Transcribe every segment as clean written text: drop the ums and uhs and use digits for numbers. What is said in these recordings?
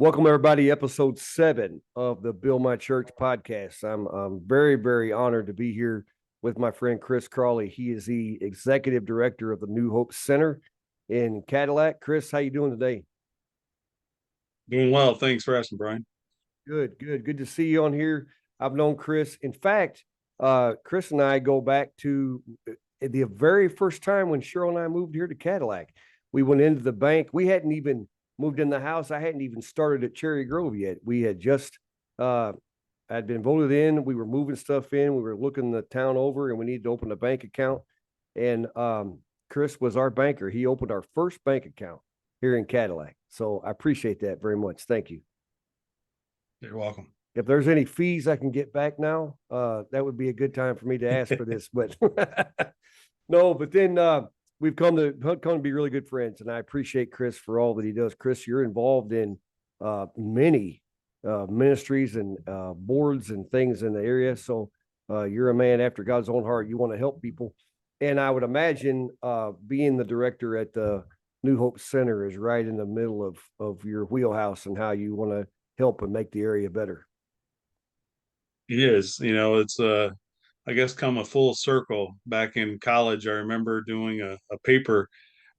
Welcome, everybody. Episode 7 of the Build My Church podcast. I'm very, very honored to be here with my friend Chris Crawley. He is the executive director of the New Hope Center in Cadillac. Chris, how you doing today? Doing well. Thanks for asking, Brian. Good to see you on here. I've known Chris. In fact, Chris and I go back to the very first time when Cheryl and I moved here to Cadillac. We went into the bank. We hadn't even moved in the house. I hadn't even started at Cherry Grove yet. We had just had been voted in. We were moving stuff in. We were looking the town over, and we needed to open a bank account. And Chris was our banker. He opened our first bank account here in Cadillac. So I appreciate that very much. Thank you. You're welcome. If there's any fees I can get back now, that would be a good time for me to ask for this. But no, but then we've come to be really good friends, and I appreciate Chris for all that he does. Chris, you're involved in many ministries and boards and things in the area, so you're a man after God's own heart. You want to help people, and I would imagine being the director at the New Hope Center is right in the middle of your wheelhouse and how you want to help and make the area better. He is. It's I guess come a full circle. Back in college, I remember doing a paper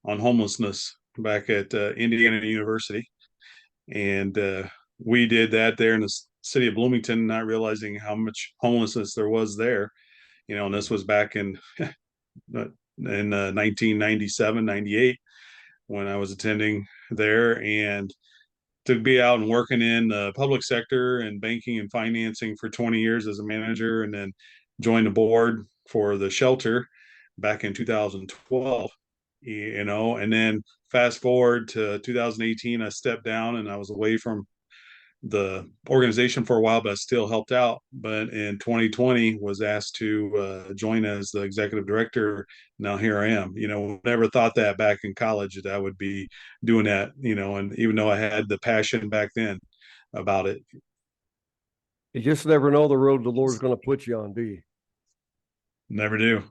on homelessness back at Indiana University, and we did that there in the city of Bloomington, not realizing how much homelessness there was there. And this was back in 1997, 98 when I was attending there, and to be out and working in the public sector and banking and financing for 20 years as a manager, and then joined the board for the shelter back in 2012, and then fast forward to 2018, I stepped down and I was away from the organization for a while, but I still helped out. But in 2020 was asked to join as the executive director. Now here I am. Never thought that back in college that I would be doing that, and even though I had the passion back then about it. You just never know the road the Lord's going to put you on, do you? Never do.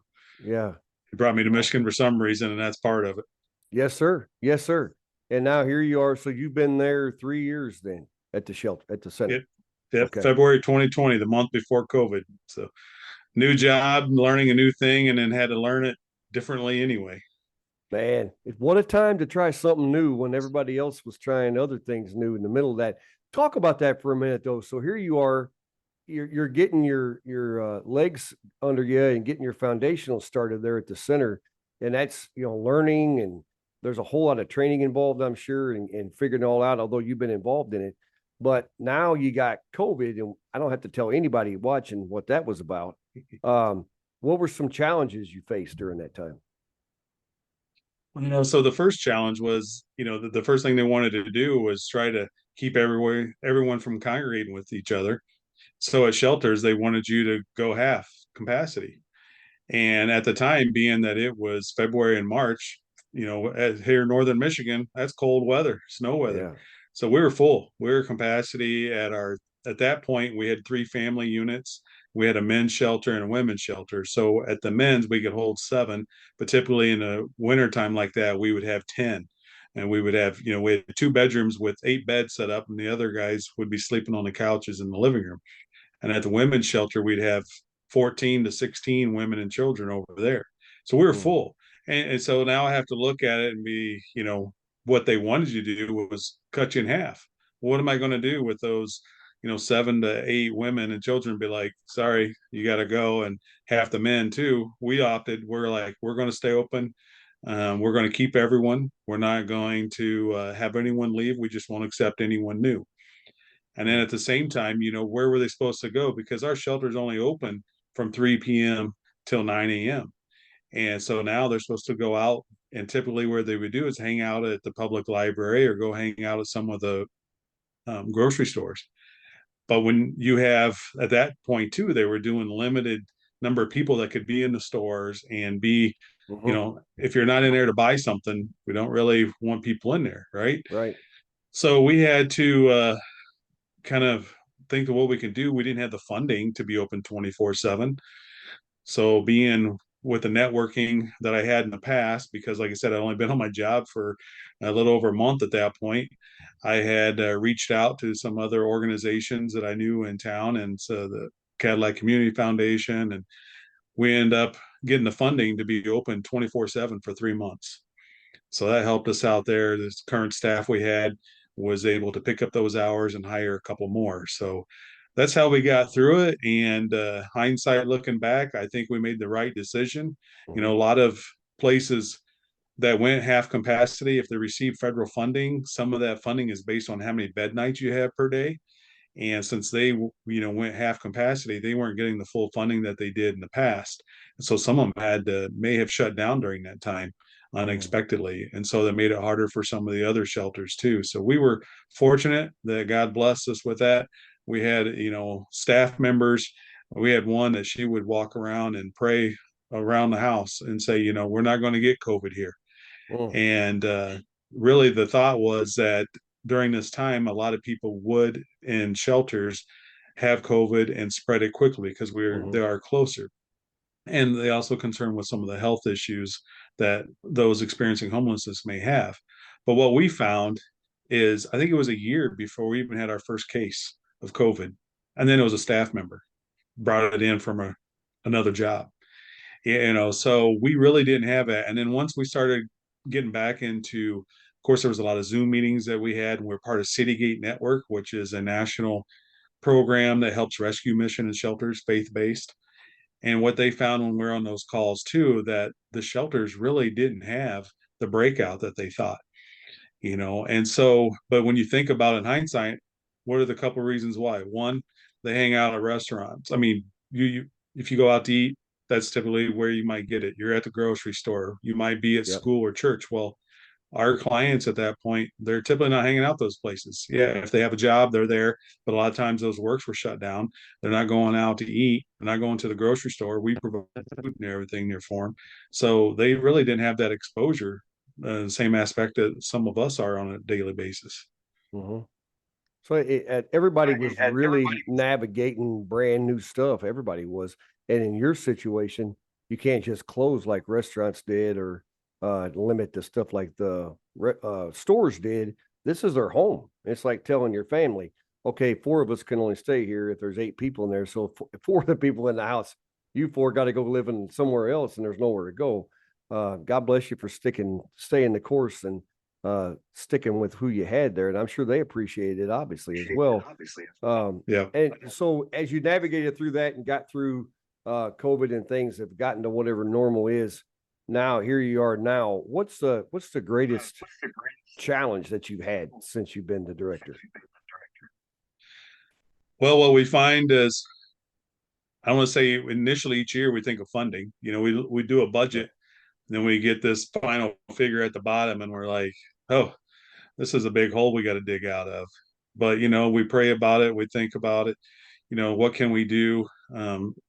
Yeah. He brought me to Michigan for some reason, and that's part of it. Yes, sir. Yes, sir. And now here you are. So you've been there 3 years then at the shelter, at the center. Yep. Okay. February 2020, the month before COVID. So new job, learning a new thing, and then had to learn it differently anyway. Man, what a time to try something new when everybody else was trying other things new in the middle of that. Talk about that for a minute, though. So here you are, you're getting your legs under you and getting your foundational started there at the center, and that's learning, and there's a whole lot of training involved, I'm sure, and figuring it all out. Although you've been involved in it, but now you got COVID, and I don't have to tell anybody watching what that was about. What were some challenges you faced during that time? So the first challenge was, the first thing they wanted to do was try to keep everyone from congregating with each other. So at shelters, they wanted you to go half capacity. And at the time, being that it was February and March, here in northern Michigan, that's cold weather, snow weather. Yeah. So we were full. We were capacity at that point, we had 3 family units. We had a men's shelter and a women's shelter. So at the men's, we could hold 7, but typically in a wintertime like that, we would have 10. And we would have, we had 2 bedrooms with 8 beds set up, and the other guys would be sleeping on the couches in the living room. And at the women's shelter, we'd have 14 to 16 women and children over there. So we were Mm. full. And so now I have to look at it and be, what they wanted you to do was cut you in half. What am I going to do with those, 7 to 8 women and children? Be like, sorry, you got to go. And half the men too. We're like, we're going to stay open. We're going to keep everyone. We're not going to have anyone leave. We just won't accept anyone new. And then at the same time, where were they supposed to go? Because our shelter is only open from 3 p.m. till 9 a.m. And so now they're supposed to go out, and typically where they would do is hang out at the public library or go hang out at some of the grocery stores. But when you have at that point too, they were doing limited number of people that could be in the stores and be, Mm-hmm. if you're not in there to buy something, we don't really want people in there, right? Right. So we had to kind of think of what we could do. We didn't have the funding to be open 24/7. So being with the networking that I had in the past, because like I said, I'd only been on my job for a little over a month at that point. I had reached out to some other organizations that I knew in town, and so the Cadillac Community Foundation, and we end up getting the funding to be open 24/7 for 3 months. So that helped us out there. This current staff we had was able to pick up those hours and hire a couple more. So that's how we got through it. And hindsight, looking back, I think we made the right decision. You know, Mhm. a lot of places that went half capacity, if they receive federal funding, some of that funding is based on how many bed nights you have per day. And since they, went half capacity, they weren't getting the full funding that they did in the past. And so some of them may have shut down during that time Mhm. unexpectedly. And so that made it harder for some of the other shelters too. So we were fortunate that God blessed us with that. We had, staff members. We had one that she would walk around and pray around the house and say, we're not going to get COVID here. Mhm. And really, the thought was that during this time, a lot of people would in shelters have COVID and spread it quickly because they Mhm. are closer. And they also concerned with some of the health issues that those experiencing homelessness may have. But what we found is, I think it was a year before we even had our first case of COVID. And then it was a staff member brought it in from another job. So we really didn't have it. And then once we started getting back into, of course, there was a lot of Zoom meetings that we had. And we're part of Citygate Network, which is a national program that helps rescue mission and shelters, faith-based. And what they found when we were on those calls too, that the shelters really didn't have the breakout that they thought. And so, but when you think about it in hindsight, what are the couple of reasons why? One, they hang out at restaurants. I mean, you if you go out to eat, that's typically where you might get it. You're at the grocery store, you might be at Yep. school or church. Well, our clients at that point, they're typically not hanging out those places. Yeah, if they have a job, they're there, but a lot of times those works were shut down. They're not going out to eat. They're not going to the grocery store. We provide food and everything there for them, so they really didn't have that exposure, the same aspect that some of us are on a daily basis. Mhm. So everybody was really navigating brand new stuff. Everybody was, and in your situation, you can't just close like restaurants did or limit the stuff like the stores did. This is their home. It's like telling your family, okay, four of us can only stay here if there's eight people in there. So four of the people in the house, you four got to go live in somewhere else, and there's nowhere to go. God bless you for staying the course and sticking with who you had there. And I'm sure they appreciated it, obviously, as well. Um, Yeah. and so as you navigated through that and got through COVID and things have gotten to whatever normal is now, here you are now. What's the greatest challenge that you've had since you've been the director? Well, what we find is, I want to say initially each year we think of funding. We do a Yeah. budget, and then we get this final figure at the bottom, and we're like, oh, this is a big hole we got to dig out of. But we pray about it, we think about it. What can we do?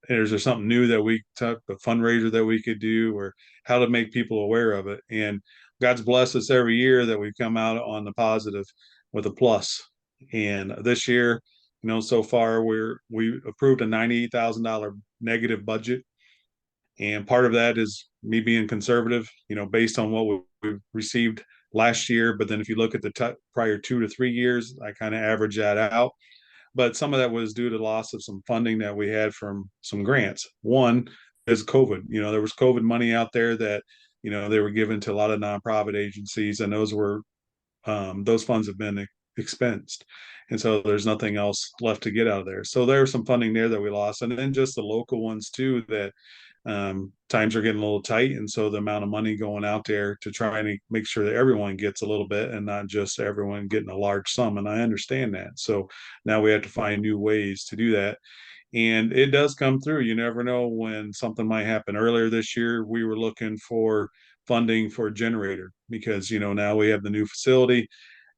Is there something new that we took a fundraiser that we could do, or how to make people aware of it? And God's blessed us every year that we've come out on the positive with a plus. And this year, so far we approved a $98,000 negative budget, and part of that is me being conservative, based on what we received last year. But then if you look at the prior 2 to 3 years, I kind of average that out. But some of that was due to loss of some funding that we had from some grants. One is COVID. There was COVID money out there that they were given to a lot of nonprofit agencies, and those funds have been expensed, and so there's nothing else left to get out of there. So there was some funding there that we lost, and then just the local ones too, that times are getting a little tight, and so the amount of money going out there to try and make sure that everyone gets a little bit and not just everyone getting a large sum. And I understand that. So now we have to find new ways to do that, and it does come through. You never know when something might happen. Earlier this year, we were looking for funding for a generator because now we have the new facility,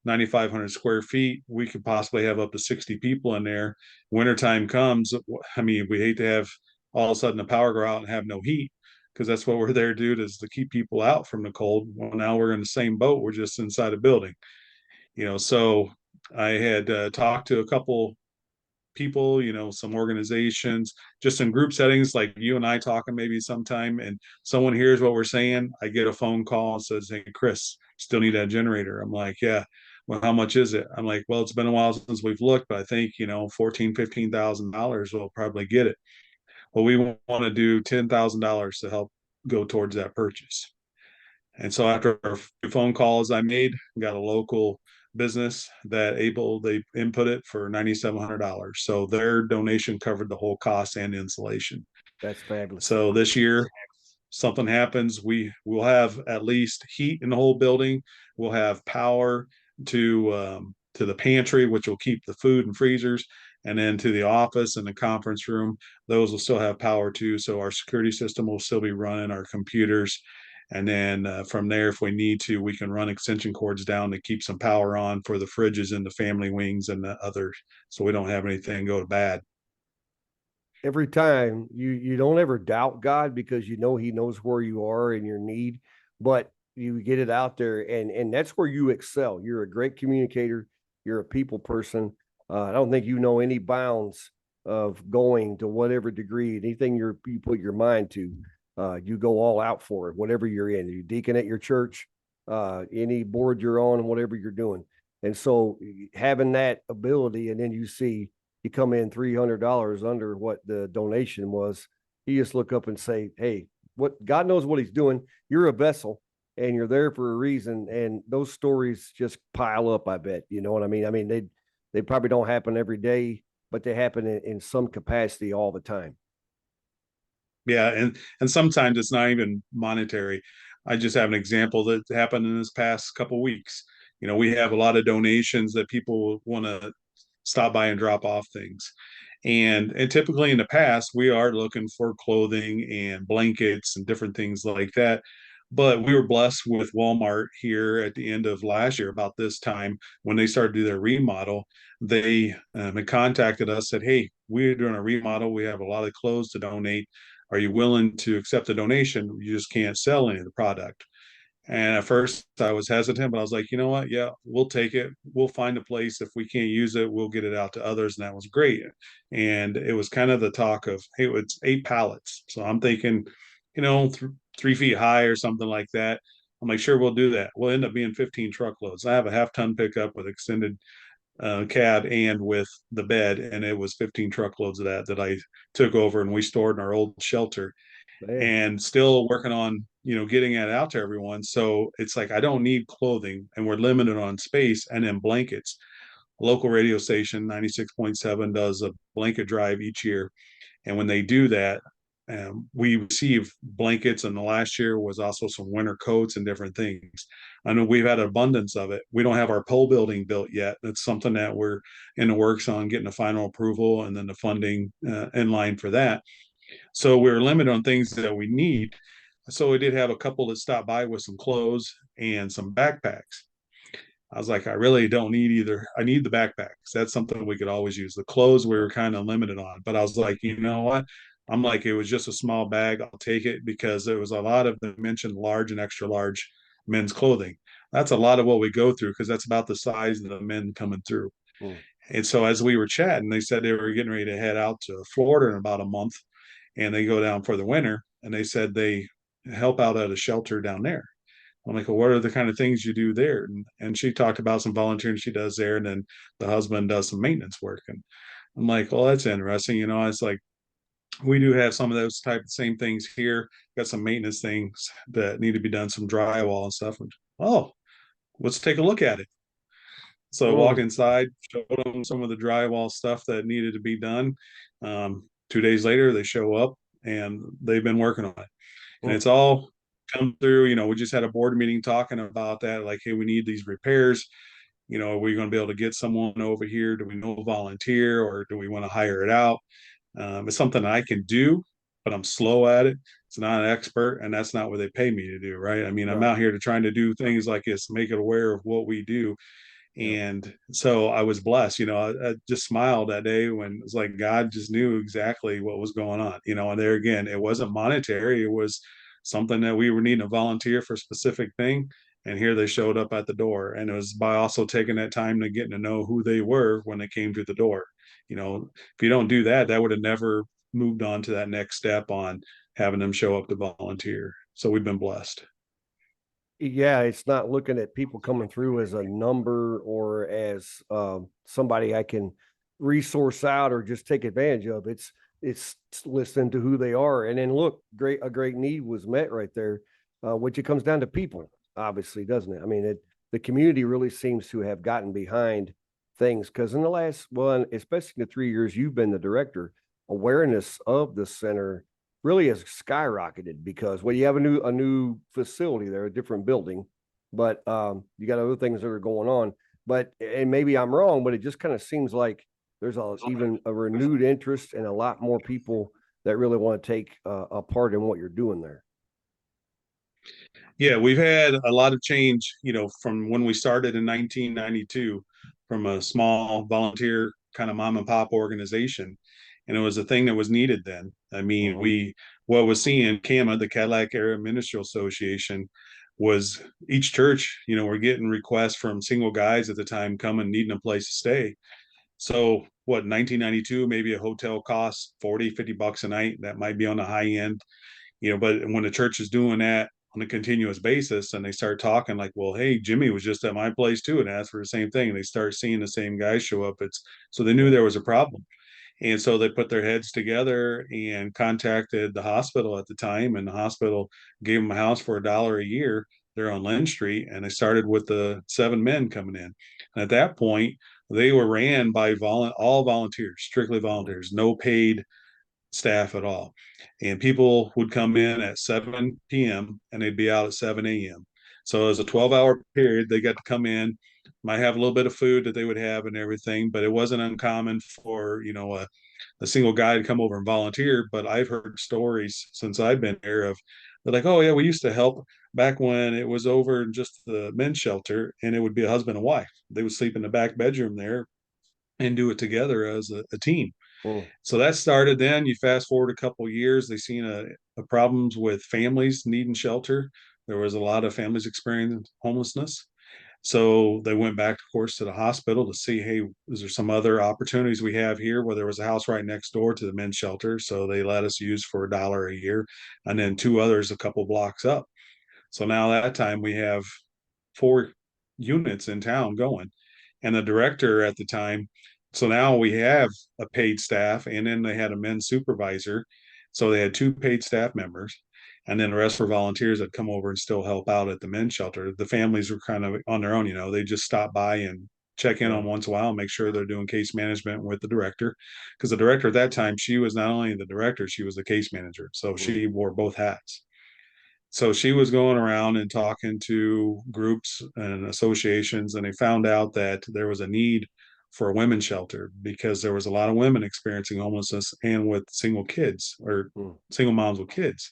9,500 square feet. We could possibly have up to 60 people in there. Wintertime comes. I mean, we hate to have all of a sudden the power go out and have no heat, because that's what we're there to do, is to keep people out from the cold. Well, now we're in the same boat. We're just inside a building. So I had talked to a couple people, some organizations, just in group settings like you and I talking maybe sometime, and someone hears what we're saying. I get a phone call and says, "Hey, Chris, still need that generator." I'm like, "Yeah." well, how much is it? I'm like, well, it's been a while since we've looked, but I think, you know, 14, $15,000 will probably get it. Well, we want to do $10,000 to help go towards that purchase. And so after a few phone calls I made, got a local business that they input it for $9,700. So their donation covered the whole cost and insulation. That's fabulous. So this year, something happens, we will have at least heat in the whole building. We'll have power to the pantry, which will keep the food and freezers, and then to the office and the conference room. Those will still have power too. So our security system will still be running, our computers. And then from there, if we need to, we can run extension cords down to keep some power on for the fridges and the family wings and the others, so we don't have anything go to bad. Every time you don't ever doubt God because you know he knows where you are and your need, but you get it out there and that's where you excel. You're a great communicator, you're a people person. I don't think you know any bounds of going to whatever degree, anything you put your mind to, you go all out for it, whatever you're in. You deacon at your church, any board you're on, whatever you're doing. And so having that ability, and then you come in $300 under what the donation was, you just look up and say, hey, what God knows what he's doing. You're a vessel and you're there for a reason. And those stories just pile up, I bet. You know what I mean? I mean, they probably don't happen every day, but they happen in some capacity all the time. Yeah, and sometimes it's not even monetary. I just have an example that happened in this past couple weeks. You know, we have a lot of donations that people want to stop by and drop off things. And typically in the past, we are looking for clothing and blankets and different things like that. But we were blessed with Walmart here at the end of last year, about this time when they started to do their remodel. They had contacted us, said, "Hey, we're doing a remodel. We have a lot of clothes to donate. Are you willing to accept a donation? You just can't sell any of the product." And at first I was hesitant, but I was like, you know what? Yeah, we'll take it. We'll find a place. If we can't use it, we'll get it out to others. And that was great. And it was kind of the talk of, hey, it's 8 pallets. So I'm thinking, you know, 3 feet high or something like that. I'm like, sure, we'll do that. We'll end up being 15 truckloads. I have a half-ton pickup with extended cab and with the bed, and it was 15 truckloads of that I took over and we stored in our old shelter, Man, and still working on, you know, getting it out to everyone. So it's like I don't need clothing and we're limited on space. And then blankets. Local radio station 96.7 does a blanket drive each year, and when they do that, we receive blankets, and the last year was also some winter coats and different things. I know we've had an abundance of it. We don't have our pole building built yet. That's something that we're in the works on getting the final approval and then the funding in line for that. So we're limited on things that we need. So we did have a couple that stopped by with some clothes and some backpacks. I was like, I really don't need either. I need the backpacks. That's something we could always use. The clothes we were kind of limited on, but I was like, you know what? I'm like, it was just a small bag. I'll take it because there was a lot of them mentioned large and extra large men's clothing. That's a lot of what we go through because that's about the size of the men coming through. mm, And so as we were chatting, they said they were getting ready to head out to Florida in about a month, and they go down for the winter, and they said they help out at a shelter down there. I'm like, well, what are the kind of things you do there? And she talked about some volunteering she does there, and then the husband does some maintenance work. And I'm like, well, that's interesting. You know, it's like we do have some of those type of same things here. Got some maintenance things that need to be done, some drywall and stuff. And, oh, let's take a look at it. So I walked mm, inside, showed them some of the drywall stuff that needed to be done. 2 days later, they show up and they've been working on it. And mm. it's all come through. You know, we just had a board meeting talking about that. Like, hey, we need these repairs. You know, are we going to be able to get someone over here? Do we know a volunteer or do we want to hire it out? It's something I can do, but I'm slow at it. It's not an expert, and that's not what they pay me to do, right? I mean, I'm No, out here to trying to do things like this, make it aware of what we do, yeah, and so I was blessed. You know, I just smiled that day when it was like God just knew exactly what was going on. You know, and there again, it wasn't monetary. It was something that we were needing a volunteer for a specific thing. And here they showed up at the door. And it was by also taking that time to getting to know who they were when they came through the door. You know, if you don't do that, that would have never moved on to that next step on having them show up to volunteer. So we've been blessed. Yeah, it's not looking at people coming through as a number or as somebody I can resource out or just take advantage of. It's listening to who they are, and then look, a great need was met right there, which it comes down to people, obviously, doesn't it? I mean, the community really seems to have gotten behind things because in the last one, especially the 3 years you've been the director, awareness of the center really has skyrocketed because well, you have a new facility there, a different building, but you got other things that are going on. But and maybe I'm wrong, but it just kind of seems like there's even a renewed interest and a lot more people that really want to take a part in what you're doing there. Yeah, we've had a lot of change, from when we started in 1992 from a small volunteer kind of mom and pop organization. And it was a thing that was needed then. I mean, Mhm. what was seeing CAMA, the Cadillac Area Ministerial Association, was each church, we're getting requests from single guys at the time coming, needing a place to stay. So what, 1992, maybe a hotel costs 40, $50 a night. That might be on the high end, but when the church is doing that on a continuous basis and they start talking like, well, hey, Jimmy was just at my place too and asked for the same thing, and they start seeing the same guys show up, it's so they knew Yeah. there was a problem. And so they put their heads together and contacted the hospital at the time, and the hospital gave them a house for $1 a year there on Lynn Street, and they started with the 7 men coming in. And at that point, they were ran by all volunteers, strictly Mhm. volunteers, no paid staff at all. And people would come in at 7 p.m. and they'd be out at 7 a.m. So it was a 12-hour period. They got to come in, might have a little bit of food that they would have and everything, but it wasn't uncommon for, a single guy to come over and volunteer. But I've heard stories since I've been here of they're like, oh yeah, we used to help back when it was over in just the men's shelter, and it would be a husband and wife. They would sleep in the back bedroom there and do it together as a team. Mhm. So that started then. You fast forward a couple of years, they seen a problems with families needing shelter. There was a lot of families experiencing homelessness. So they went back, of course, to the hospital to see, hey, is there some other opportunities we have here? Well, there was a house right next door to the men's shelter. So they let us use for $1 a year. And then two others a couple blocks up. So now that time we have 4 units in town going. And the director at the time, so now we have a paid staff, and then they had a men's supervisor. So they had 2 paid staff members, and then the rest were volunteers that come over and still help out at the men's shelter. The families were kind of on their own, they just stop by and check in Yeah. on once in a while, make sure they're doing case management with the director. Because the director at that time, she was not only the director, she was the case manager. So Mhm. she wore both hats. So she was going around and talking to groups and associations, and they found out that there was a need for a women's shelter because there was a lot of women experiencing homelessness and with single kids or Mhm. single moms with kids.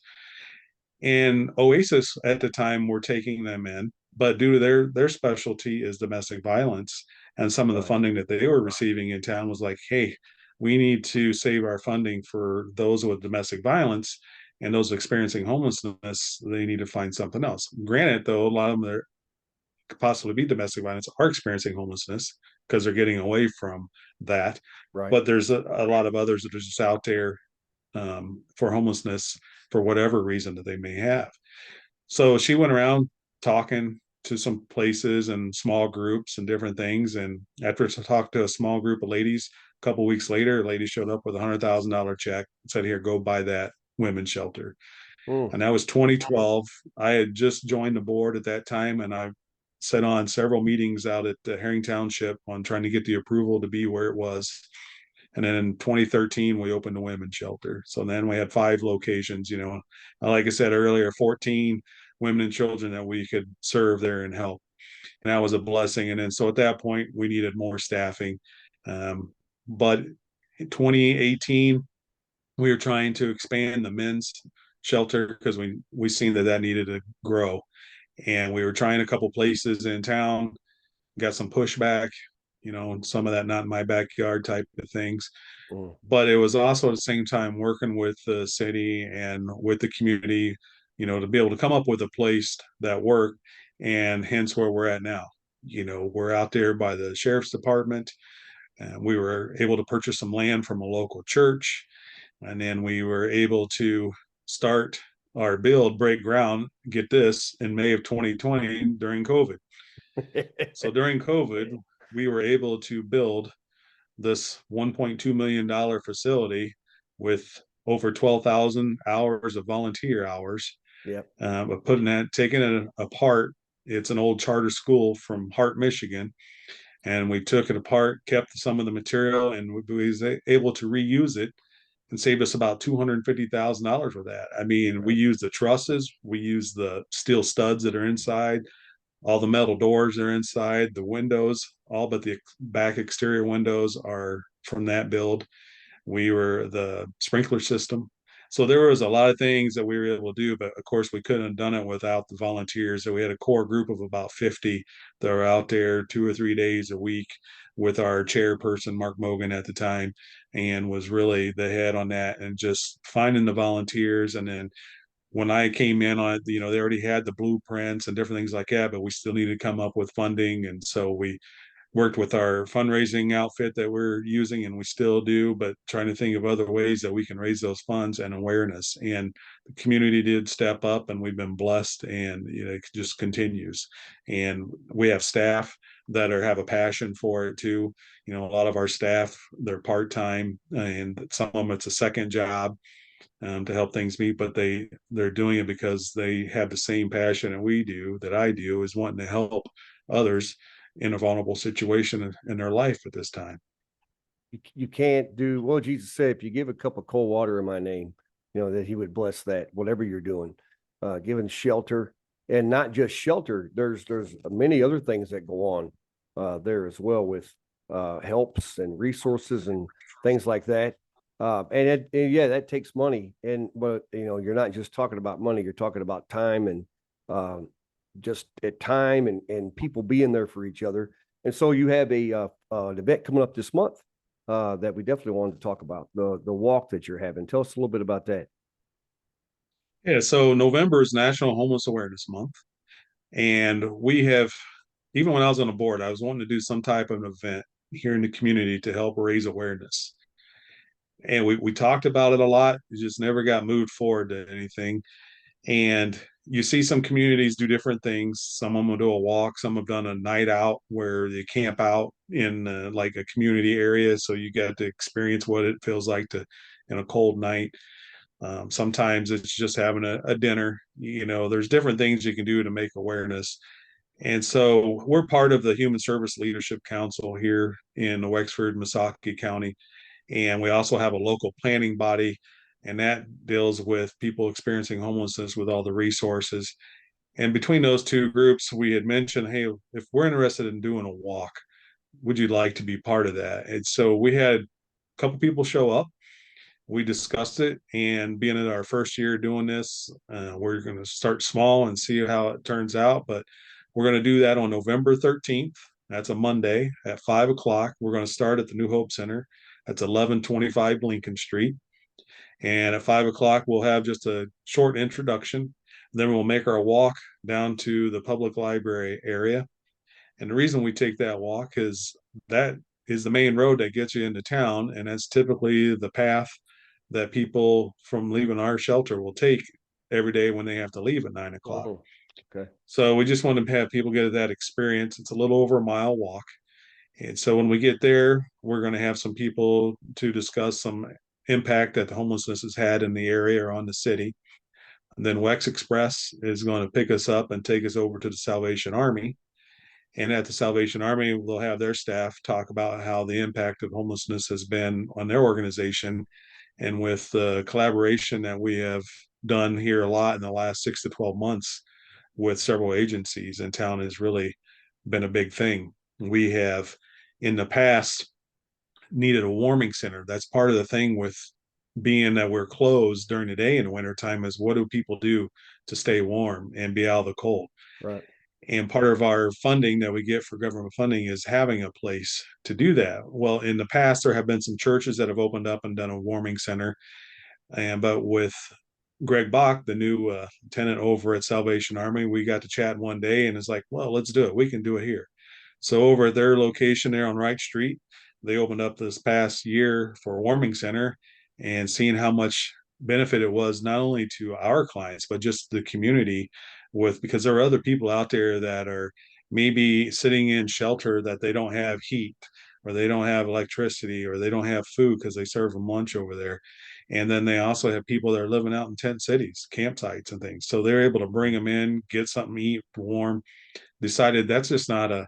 And Oasis at the time were taking them in, but due to their specialty is domestic violence, and some of the Right. funding that they were receiving in town was like, hey, we need to save our funding for those with domestic violence, and those experiencing homelessness, they need to find something else. Granted, though, a lot of them that could possibly be domestic violence are experiencing homelessness because they're getting away from that. Right. But there's a lot of others that are just out there for homelessness for whatever reason that they may have. So she went around talking to some places and small groups and different things. And after she talked to a small group of ladies, a couple of weeks later, a lady showed up with $100,000 check and said, "Here, go buy that women's shelter." Mhm. And that was 2012. I had just joined the board at that time, and I sat on several meetings out at Herring Township on trying to get the approval to be where it was. And then in 2013, we opened the women's shelter. So then we had 5 locations, like I said earlier, 14 women and children that we could serve there and help. And that was a blessing. And then so at that point, we needed more staffing. But in 2018, we were trying to expand the men's shelter because we seen that needed to grow. And we were trying a couple places in town, got some pushback, and some of that not in my backyard type of things. Mhm. But it was also at the same time working with the city and with the community, to be able to come up with a place that worked, and hence where we're at now. We're out there by the sheriff's department, and we were able to purchase some land from a local church, and then we were able to start our build break ground, get this, in May of 2020 during COVID. So during COVID, we were able to build this $1.2 million facility with over 12,000 hours of volunteer hours. Yep. But taking it apart, it's an old charter school from Hart, Michigan. And we took it apart, kept some of the material, and we was able to reuse it and saved us about $250,000 with that. I mean, we Right. use the trusses, we use the steel studs that are inside, all the metal doors are inside, the windows, all but the back exterior windows are from that build. We were the sprinkler system. So there was a lot of things that we were able to do, but of course we couldn't have done it without the volunteers. So we had a core group of about 50 that were out there 2 or 3 days a week with our chairperson, Mark Mogan at the time, and was really the head on that and just finding the volunteers. And then when I came in on it, they already had the blueprints and different things like that, but we still needed to come up with funding. And so we worked with our fundraising outfit that we're using, and we still do, but trying to think of other ways that we can raise those funds and awareness. And the community did step up, and we've been blessed, and it just continues. And we have staff that have a passion for it too. A lot of our staff, they're part-time, and some of them it's a second job, to help things meet, but they're doing it because they have the same passion that I do, is wanting to help others in a vulnerable situation in their life at this time. You can't do well. Jesus said, if you give a cup of cold water in my name, that he would bless that, whatever you're doing, giving shelter, and not just shelter. There's many other things that go on there as well, with helps and resources and things like that. And yeah, that takes money. But you're not just talking about money, you're talking about time, and just at time, and people being there for each other. And so you have an event coming up this month that we definitely wanted to talk about, the walk that you're having. Tell us a little bit about that. Yeah, so November is National Homeless Awareness Month. And we have, even when I was on the board, I was wanting to do some type of an event here in the community to help raise awareness. And we talked about it a lot. It just never got moved forward to anything. And you see some communities do different things. Some of them will do a walk. Some have done a night out where they camp out in like a community area. So you get to experience what it feels like to in a cold night. Sometimes it's just having a dinner. There's different things you can do to make awareness. And so we're part of the Human Service Leadership Council here in Wexford, Missaukee County. And we also have a local planning body, and that deals with people experiencing homelessness with all the resources. And between those two groups, we had mentioned, hey, if we're interested in doing a walk, would you like to be part of that? And so we had a couple people show up. We discussed it, and being in our first year doing this, we're going to start small and see how it turns out. But we're going to do that on November 13th. That's a Monday at 5 o'clock. We're going to start at the New Hope Center. That's 1125 Lincoln Street. And at 5 o'clock, we'll have just a short introduction. Then we'll make our walk down to the public library area. And the reason we take that walk is that is the main road that gets you into town. And that's typically the path that people from leaving our shelter will take every day when they have to leave at 9 o'clock. Oh, okay. So we just want to have people get that experience. It's a little over a mile walk. And so when we get there, we're going to have some people to discuss some impact that the homelessness has had in the area or on the city. And then Wex Express is going to pick us up and take us over to the Salvation Army. And at the Salvation Army, they'll have their staff talk about how the impact of homelessness has been on their organization. And with the collaboration that we have done here a lot in the last 6 to 12 months with several agencies in town has really been a big thing. We have in the past needed a warming center. That's part of the thing with being that we're closed during the day in the wintertime is what do people do to stay warm and be out of the cold? Right. And part of our funding that we get for government funding is having a place to do that. Well, in the past, there have been some churches that have opened up and done a warming center. But with Greg Bach, the new lieutenant over at Salvation Army, we got to chat one day and it's like, well, let's do it. We can do it here. So over at their location there on Wright Street, they opened up this past year for a warming center, and seeing how much benefit it was not only to our clients but just the community, with because there are other people out there that are maybe sitting in shelter that they don't have heat or they don't have electricity or they don't have food because they serve them lunch over there. And then they also have people that are living out in tent cities, campsites and things. So they're able to bring them in, get something to eat, warm. Decided that's just not a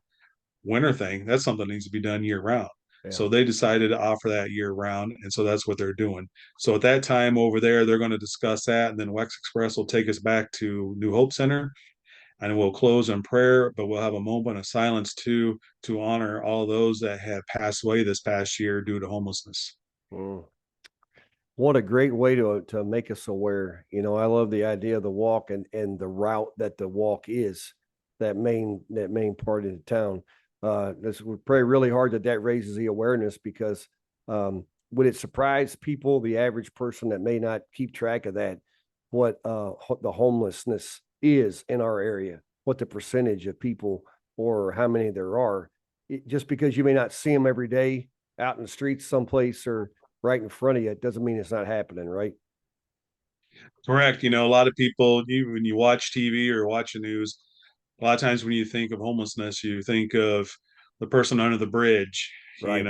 winter thing. That's something that needs to be done year round. Yeah. So they decided to offer that year round. And so that's what they're doing. So at that time over there, they're going to discuss that. And then Wex Express will take us back to New Hope Center and we'll close in prayer, but we'll have a moment of silence too to honor all those that have passed away this past year due to homelessness. Mm. What a great way to make us aware. I love the idea of the walk and the route that the walk is, that main part of the town. This we pray really hard that raises the awareness, because would it surprise people, the average person that may not keep track of that, what the homelessness is in our area, what the percentage of people or how many there are. Just because you may not see them every day out in the streets someplace or right in front of you, it doesn't mean it's not happening, right? Correct. A lot of people, when you watch TV or watch the news, a lot of times when you think of homelessness, you think of the person under the bridge, Right.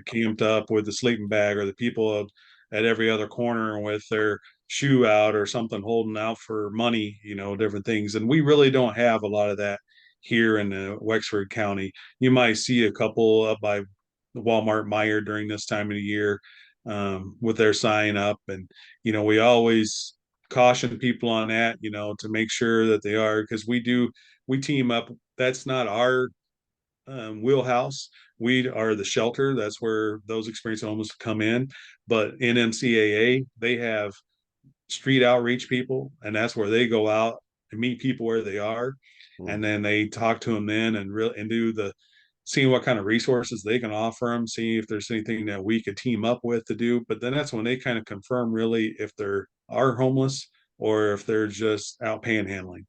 camped up with the sleeping bag, or the people at every other corner with their shoe out or something holding out for money, different things. And we really don't have a lot of that here in Wexford County. You might see a couple up by the Walmart Meyer during this time of the year, with their sign up. And, we always caution people on that, to make sure that they are, because we team up. That's not our wheelhouse. We are the shelter. That's where those experiencing homeless come in. But in MCAA, they have street outreach people, and that's where they go out and meet people where they are, Mm. and then they talk to them then and do the seeing what kind of resources they can offer them, see if there's anything that we could team up with to do. But then that's when they kind of confirm really if they're are homeless or if they're just out panhandling.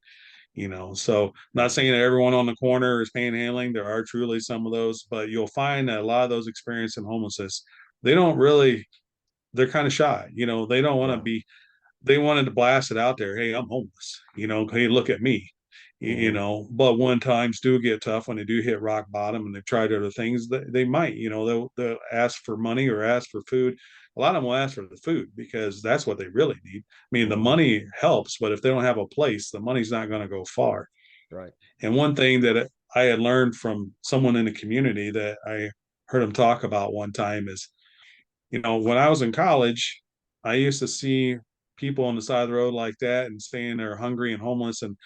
So not saying that everyone on the corner is panhandling. There are truly some of those, but you'll find that a lot of those experiencing homelessness, they don't really, they're kind of shy. They don't want to Yeah. be, they wanted to blast it out there. Hey, I'm homeless. Hey, look at me. Hmm. But when times do get tough, when they do hit rock bottom and they've tried other things, they might, they'll ask for money or ask for food. A lot of them will ask for the food because that's what they really need. I mean, the Hmm. money helps, but if they don't have a place, the money's not going to go far. Right. And one thing that I had learned from someone in the community that I heard him talk about one time is, when I was in college, I used to see people on the side of the road like that and saying they're hungry and homeless. And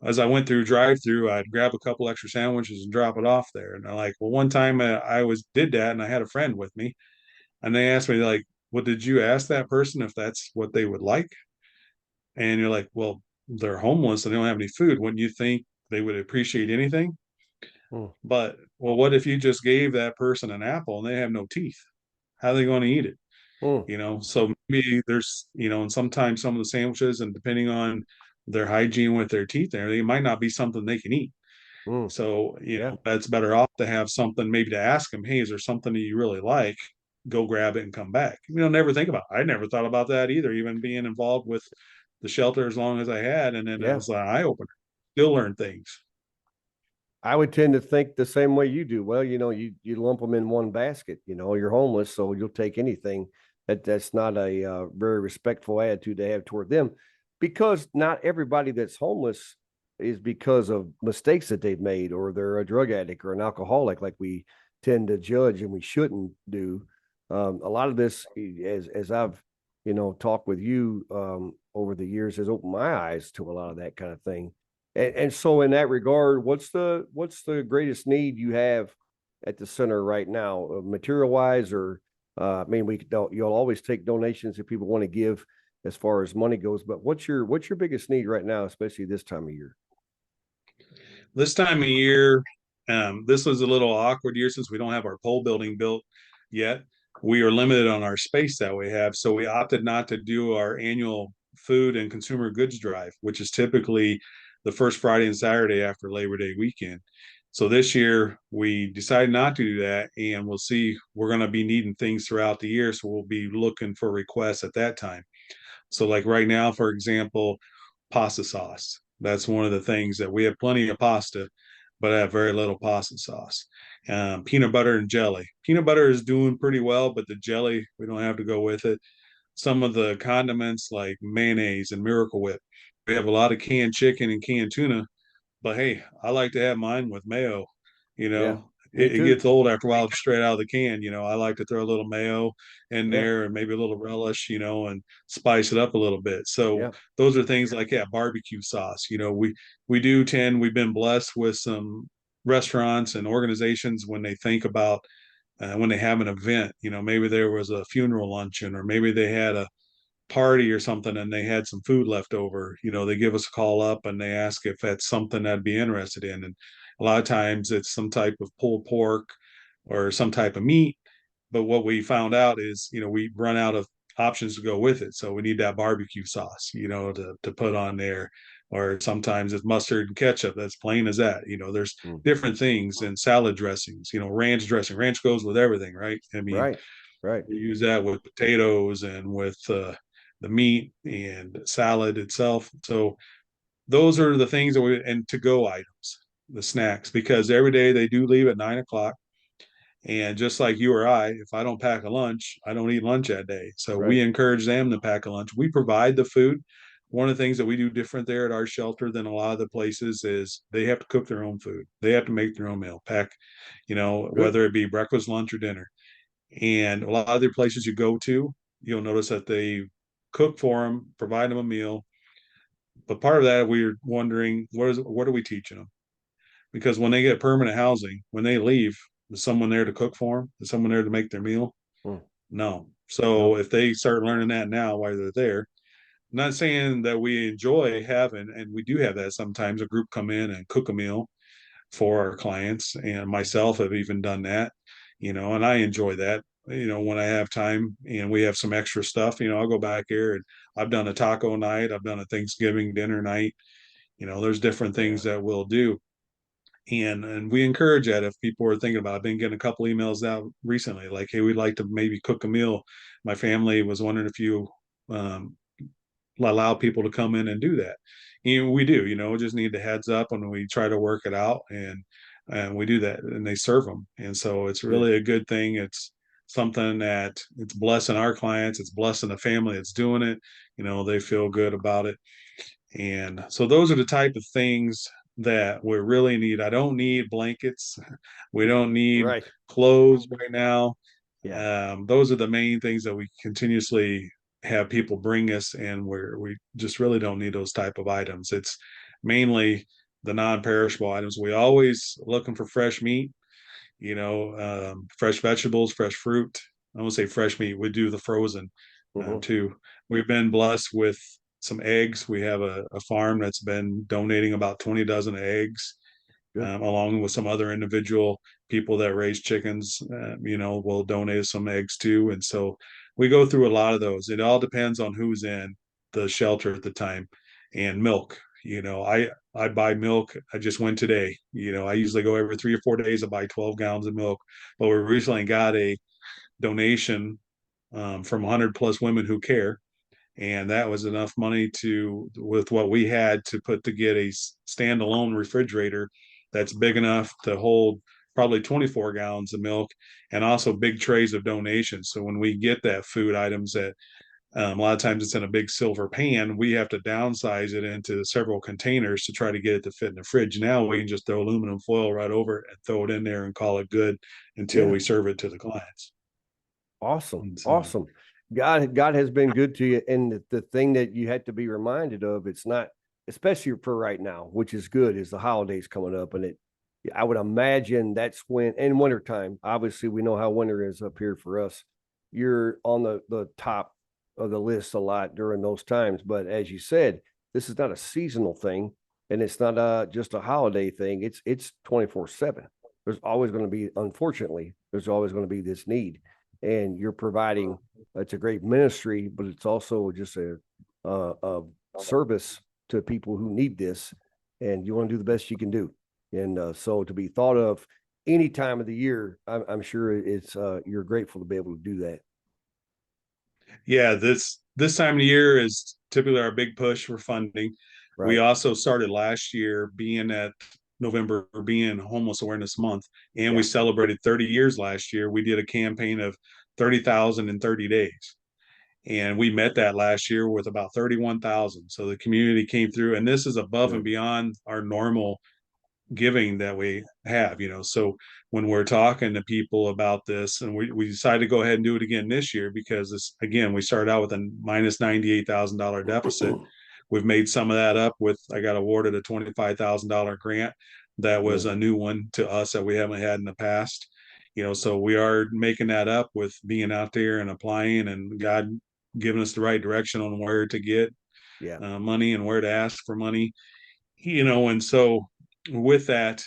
as I went through drive through, I'd grab a couple extra sandwiches and drop it off there. And they're like, well, one time I was did that and I had a friend with me and they asked me like, well, did you ask that person if that's what they would like? And you're like, well, they're homeless and they don't have any food. Wouldn't you think they would appreciate anything? Mm. But well, what if you just gave that person an apple and they have no teeth? How are they going to eat it? Mm. So maybe there's, and sometimes some of the sandwiches, and depending on their hygiene with their teeth there, they might not be something they can eat. Mm. So, Yeah. that's better off to have something, maybe to ask them, hey, is there something that you really like? Go grab it and come back. Never think about it. I never thought about that either, even being involved with the shelter as long as I had. And then it Yeah. was an eye opener. Still learn things. I would tend to think the same way you do. Well, you lump them in one basket. You're homeless, so you'll take anything. That's not a very respectful attitude to have toward them, because not everybody that's homeless is because of mistakes that they've made, or they're a drug addict or an alcoholic, like we tend to judge, and we shouldn't do. A lot of this, as I've talked with you over the years, has opened my eyes to a lot of that kind of thing. And so in that regard, what's the greatest need you have at the center right now, material wise, or I mean, we don't, you'll always take donations if people want to give as far as money goes, but what's your biggest need right now, especially this time of year? This time of year, this was a little awkward year since we don't have our pole building built yet. We are limited on our space that we have, so we opted not to do our annual food and consumer goods drive, which is typically the first Friday and Saturday after Labor Day weekend. So this year we decided not to do that, and we'll see. We're going to be needing things throughout the year, so we'll be looking for requests at that time. So like right now, for example, pasta sauce. That's one of the things that we have plenty of pasta, but I have very little pasta sauce. Peanut butter and jelly. Peanut butter is doing pretty well, but the jelly, we don't have to go with it. Some of the condiments like mayonnaise and Miracle Whip. We have a lot of canned chicken and canned tuna, but hey, I like to have mine with mayo. You Yeah, know, me it too. gets old after a while, straight out of the can. I like to throw a little mayo in Yeah, there and maybe a little relish, and spice it up a little bit. So yeah, those are things like barbecue sauce. We've been blessed with some restaurants and organizations when they think about when they have an event. Maybe there was a funeral luncheon, or maybe they had a party or something and they had some food left over. They give us a call up and they ask if that's something I'd be interested in. And a lot of times it's some type of pulled pork or some type of meat. But what we found out is, we run out of options to go with it. So we need that barbecue sauce, to put on there. Or sometimes it's mustard and ketchup. That's plain as that. There's mm, different things, and salad dressings, ranch dressing. Ranch goes with everything, right? I mean, right, right. we use that with potatoes and with the meat and salad itself. So those are the things and to go items, the snacks, because every day they do leave at 9 o'clock. And just like you or I, if I don't pack a lunch, I don't eat lunch that day. So we Right. encourage them to pack a lunch. We provide the food. One of the things that we do different there at our shelter than a lot of the places is they have to cook their own food. They have to make their own meal, pack, Good. whether it be breakfast, lunch, or dinner. And a lot of other places you go to, you'll notice that they cook for them, provide them a meal. But part of that, we're wondering, what are we teaching them? Because when they get permanent housing, when they leave, is someone there to cook for them? Is someone there to make their meal? Mm, No. So no. if they start learning that now while they're there, I'm not saying that we enjoy having, and we do have that sometimes, a group come in and cook a meal for our clients, and myself have even done that, and I enjoy that. When I have time and we have some extra stuff, I'll go back here, and I've done a taco night, I've done a Thanksgiving dinner night. There's different Yeah. things that we'll do, and we encourage that if people are thinking about it. I've been getting a couple emails out recently like, hey, we'd like to maybe cook a meal. My family was wondering if you um, allow people to come in and do that. We do, just need the heads up, and we try to work it out, and we do that, and they serve them. And so it's Good. really a good thing. It's something that it's blessing our clients, it's blessing the family that's doing it. They feel good about it. And so those are the type of things that we really need. I don't need blankets. We don't need Right. clothes right now. Yeah. Those are the main things that we continuously have people bring us, and we just really don't need those type of items. It's mainly the non-perishable items. We always looking for fresh meat, fresh vegetables, fresh fruit. I won't say fresh meat. We do the frozen Hmm. too. We've been blessed with some eggs. We have a farm that's been donating about 20 dozen eggs, Good. along with some other individual people that raise chickens. Will donate some eggs too. And so we go through a lot of those. It all depends on who's in the shelter at the time. And milk. I buy milk. I just went today. I usually go every 3 or 4 days. I buy 12 gallons of milk. But we recently got a donation from 100 plus women who care, and that was enough money with what we had to get a standalone refrigerator that's big enough to hold probably 24 gallons of milk, and also big trays of donations. So when we get that food items that a lot of times it's in a big silver pan, we have to downsize it into several containers to try to get it to fit in the fridge. Now we can just throw aluminum foil right over it and throw it in there and call it good until Yeah. we serve it to the clients. Awesome. And so Awesome. God has been good to you. And the thing that you had to be reminded of, it's not, especially for right now, which is good, is the holidays coming up. And I would imagine that's when, in wintertime, obviously we know how winter is up here for us. You're on the top of the list a lot during those times. But as you said, this is not a seasonal thing, and it's not just a holiday thing. It's 24/7. There's always going to be, unfortunately, there's always going to be this need, and you're providing. It's a great ministry, but it's also just a service to people who need this, and you want to do the best you can do. And so to be thought of any time of the year, I'm sure it's you're grateful to be able to do that. yeah, this time of year is typically our big push for funding. We Right. also started last year being at November being Homeless Awareness Month, and we Yeah. celebrated 30 years last year. We did a campaign of 30,000 in 30 days. And we met that last year with about 31,000. So the community came through, and this is above and Good. beyond our normal giving that we have, so when we're talking to people about this, and we decided to go ahead and do it again this year, because this, again, we started out with a minus $98,000 deficit. We've made some of that up with, I got awarded a $25,000 grant that was Good. a new one to us that we haven't had in the past. So we are making that up with being out there and applying, and God giving us the right direction on where to get Yeah. money and where to ask for money. And so with that,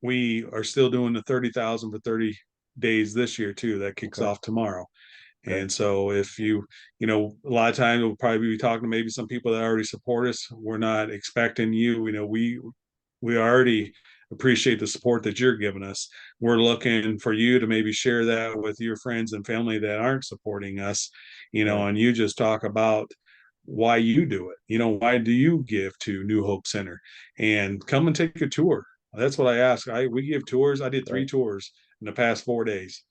we are still doing the 30,000 for 30 days this year too. That kicks Okay. off tomorrow. Okay. And so if a lot of times we'll probably be talking to maybe some people that already support us. We're not expecting you, we already appreciate the support that you're giving us. We're looking for you to maybe share that with your friends and family that aren't supporting us, Right. and you just talk about why you do it. Why do you give to New Hope Center? And come and take a tour. That's what I ask. We give tours. I did 3 Right. tours in the past 4 days,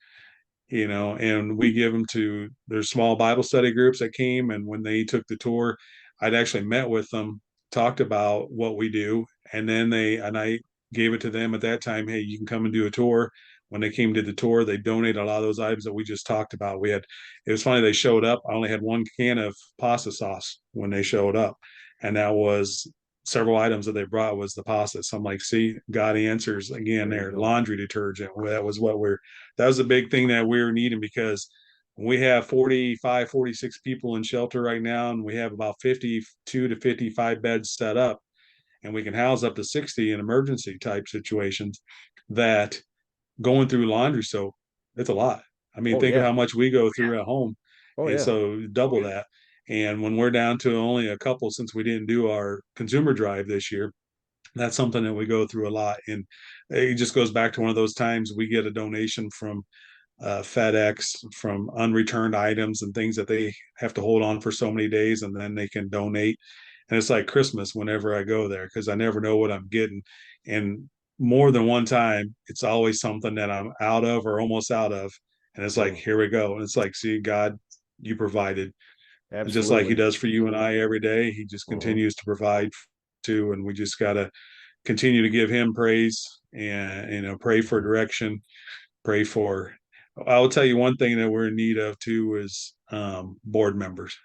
and we give them to their small Bible study groups that came. And when they took the tour, I'd actually met with them, talked about what we do, and then I gave it to them at that time. Hey, you can come and do a tour. When they came to the tour, they donated a lot of those items that we just talked about. It was funny, they showed up. I only had 1 can of pasta sauce when they showed up, and that was several items that they brought was the pasta. So I'm like, see, God answers again There you there. go. Laundry detergent. That was a big thing that we were needing, because we have 45, 46 people in shelter right now, and we have about 52 to 55 beds set up, and we can house up to 60 in emergency type situations. That going through laundry soap, it's a lot. I mean, Oh think of yeah. how much we go through at home. Oh And yeah. so double that. And when we're down to only a couple, since we didn't do our consumer drive this year, that's something that we go through a lot. And it just goes back to one of those times we get a donation from FedEx from unreturned items and things that they have to hold on for so many days, and then they can donate. And it's like Christmas whenever I go there, because I never know what I'm getting. And more than one time, it's always something that I'm out of or almost out of. And it's like, Mm, here we go. And it's like, see, God, you provided. And just like he absolutely. does for you and I every day, he just Hmm. continues to provide too. And we just got to continue to give him praise, and pray for Hmm. direction, pray for. I will tell you one thing that we're in need of too is board members.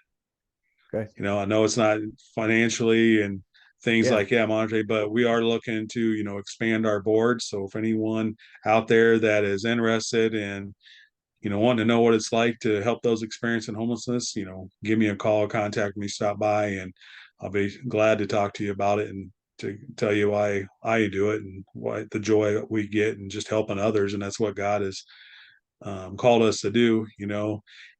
Okay. I know it's not financially and things Yeah. like monetary, but we are looking to expand our board. So if anyone out there that is interested in wanting to know what it's like to help those experiencing homelessness, give me a call, contact me, stop by, and I'll be glad to talk to you about it and to tell you why I do it and why the joy we get and just helping others. And that's what God has called us to do,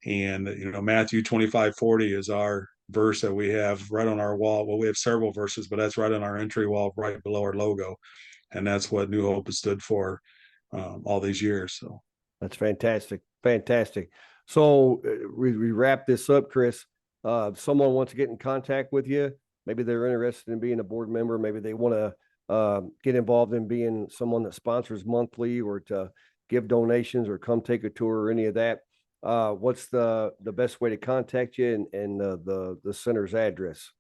and Matthew 25:40 is our verse that we have right on our wall. Well, we have several verses, but that's right on our entry wall, right below our logo. And that's what New Hope has stood for all these years. So That's fantastic. Fantastic. So we wrap this up, Chris. If someone wants to get in contact with you, maybe they're interested in being a board member, maybe they want to get involved in being someone that sponsors monthly or to give donations or come take a tour or any of that. What's the best way to contact you and the center's address?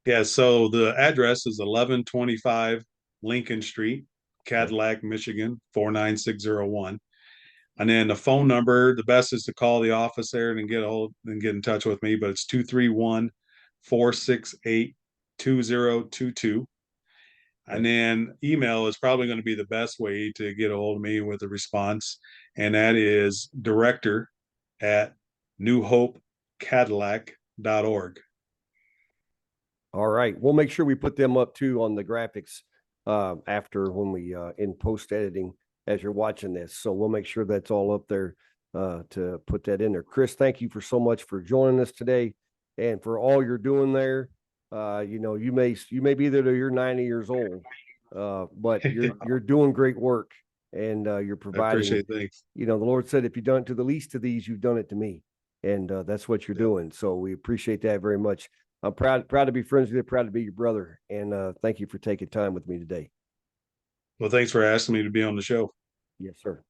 yeah, so the address is 1125 Lincoln Street, Okay. Cadillac, Michigan 49601. And then the phone number, the best is to call the office there and get in touch with me, but it's 231-468-2022. And Okay. then email is probably going to be the best way to get a hold of me with a response. And that is director at newhopecadillac.org. All right. We'll make sure we put them up too on the graphics after when we in post editing as you're watching this. So we'll make sure that's all up there to put that in there. Chris, thank you for so much for joining us today and for all you're doing there. You may be there till you're 90 years old, but you're doing great work and you're I providing. appreciate it. Thanks. The Lord said, if you've done it to the least of these, you've done it to me. and that's what you're Yep. doing. So we appreciate that very much. I'm proud to be friends with you, proud to be your brother, and thank you for taking time with me today. Well, thanks for asking me to be on the show. Yes, sir.